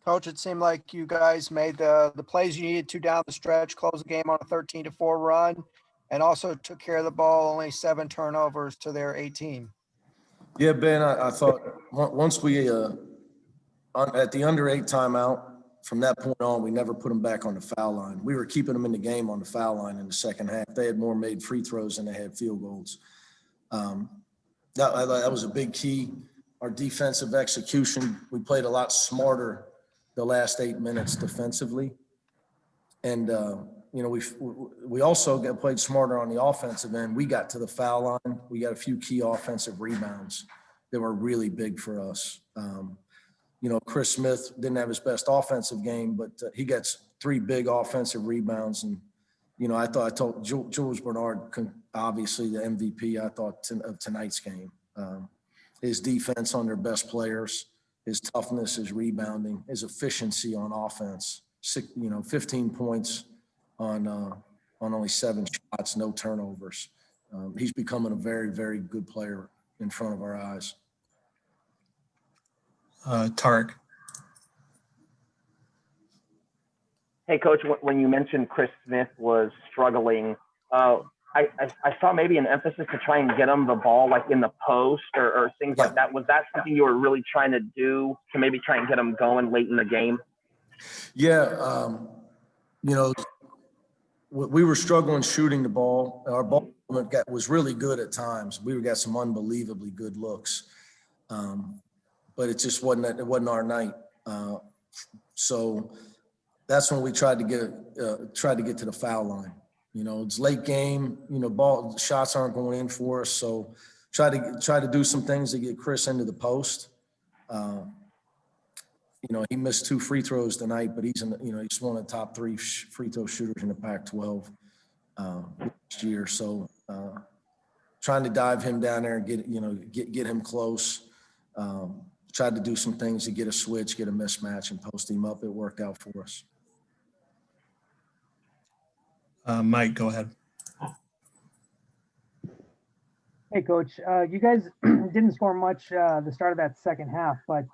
Coach, it seemed like you guys made the plays you needed to down the stretch, close the game on a 13-4 run, and also took care of the ball, only 7 turnovers to their 18. Yeah, Ben, I thought once we at the under 8 timeout, from that point on, we never put them back on the foul line. We were keeping them in the game on the foul line in the second half. They had more made free throws than they had field goals. That was a big key. Our defensive execution, we played a lot smarter the last 8 minutes defensively. And, we also played smarter on the offensive end. We got to the foul line. We got a few key offensive rebounds that were really big for us. Chris Smith didn't have his best offensive game, but he gets 3 big offensive rebounds. And, I told Jules Bernard, obviously the MVP, I thought, of tonight's game. His defense on their best players, his toughness, his rebounding, his efficiency on offense, 15 points on only 7 shots, no turnovers. He's becoming a very, very good player in front of our eyes. Tarek. Hey, Coach, when you mentioned Chris Smith was struggling, I saw maybe an emphasis to try and get him the ball like in the post or things like that. Was that something you were really trying to do to maybe try and get him going late in the game? Yeah, we were struggling shooting the ball. Our ball movement was really good at times. We got some unbelievably good looks, but it just wasn't our night. So that's when we tried to get to the foul line. It's late game. Ball shots aren't going in for us, so try to do some things to get Chris into the post. He missed 2 free throws tonight, but he's one of the top 3 free throw shooters in the Pac-12 last year. So trying to dive him down there and get him close. Tried to do some things to get a switch, get a mismatch, and post him up. It worked out for us. Mike, go ahead. Hey, Coach. You guys didn't score much the start of that second half, but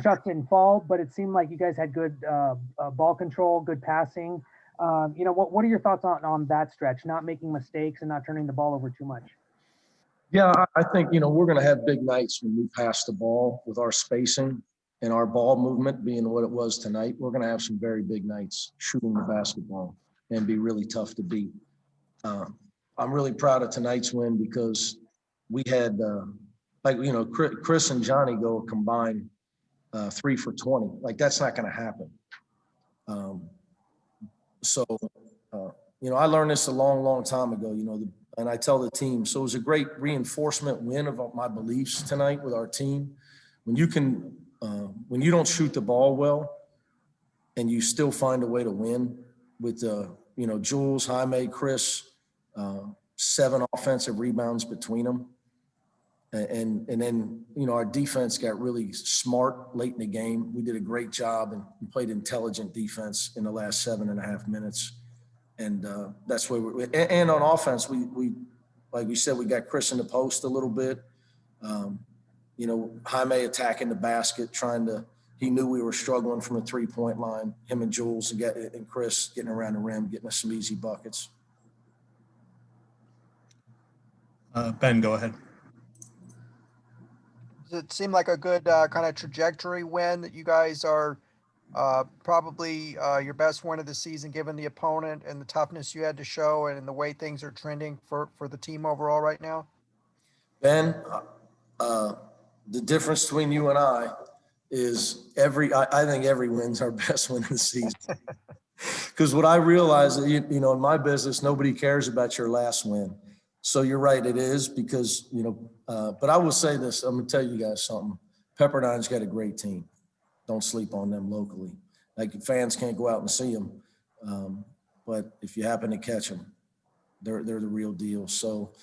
shots didn't fall. But it seemed like you guys had good ball control, good passing. What are your thoughts on that stretch? Not making mistakes and not turning the ball over too much. Yeah, I think we're going to have big nights when we pass the ball with our spacing and our ball movement being what it was tonight. We're going to have some very big nights shooting the basketball and be really tough to beat. I'm really proud of tonight's win because we had, Chris and Johnny go combined 3 for 20. Like, that's not going to happen. I learned this a long, long time ago, and I tell the team. So it was a great reinforcement win of my beliefs tonight with our team. When you don't shoot the ball well and you still find a way to win with, Jules, Jaime, Chris, 7 offensive rebounds between them. And then, our defense got really smart late in the game. We did a great job and played intelligent defense in the last 7.5 minutes. And that's where and on offense, we like we said, we got Chris in the post a little bit. Jaime attacking the basket, he knew we were struggling from the 3-point line. Him and Jules and Chris getting around the rim, getting us some easy buckets. Ben, go ahead. Does it seem like a good kind of trajectory win that you guys are probably your best win of the season, given the opponent and the toughness you had to show and the way things are trending for the team overall right now? Ben, the difference between you and I is I think every win's our best win of the season. Because what I realize is, in my business, nobody cares about your last win. So you're right, it is because, but I will say this, I'm going to tell you guys something. Pepperdine's got a great team. Don't sleep on them locally. Like, fans can't go out and see them. But if you happen to catch them, they're the real deal. So,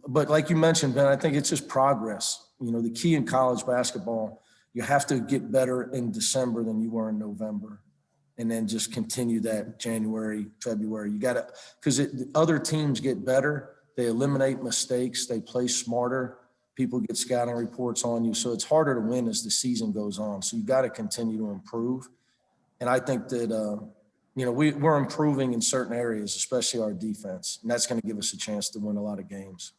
but like you mentioned, Ben, I think it's just progress. The key in college basketball, you have to get better in December than you were in November. And then just continue that January, February. You got to, because other teams get better. They eliminate mistakes. They play smarter. People get scouting reports on you. So it's harder to win as the season goes on. So you got to continue to improve. And I think that, we're improving in certain areas, especially our defense. And that's going to give us a chance to win a lot of games.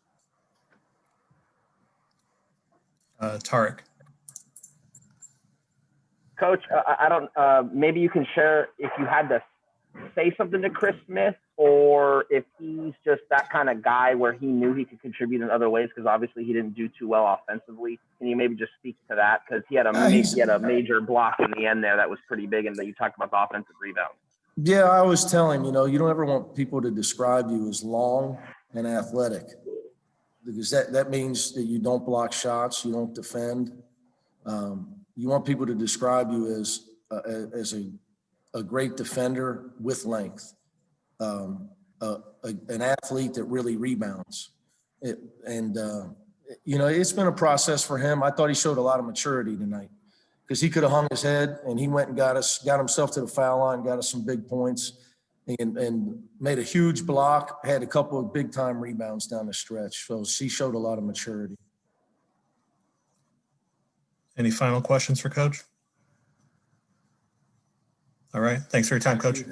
Tarek. Coach, I don't, maybe you can share if you had to say something to Chris Smith, or if he's just that kind of guy where he knew he could contribute in other ways, because obviously he didn't do too well offensively. Can you maybe just speak to that? Because he had a major block in the end there that was pretty big, and that you talked about the offensive rebound. Yeah, I always tell him, you don't ever want people to describe you as long and athletic, because that means that you don't block shots, you don't defend. You want people to describe you as a great defender with length, an athlete that really rebounds. It's been a process for him. I thought he showed a lot of maturity tonight, because he could have hung his head, and he went and got himself to the foul line, got us some big points, and made a huge block, had a couple of big time rebounds down the stretch. So he showed a lot of maturity. Any final questions for Coach? All right. Thanks for your time, Coach.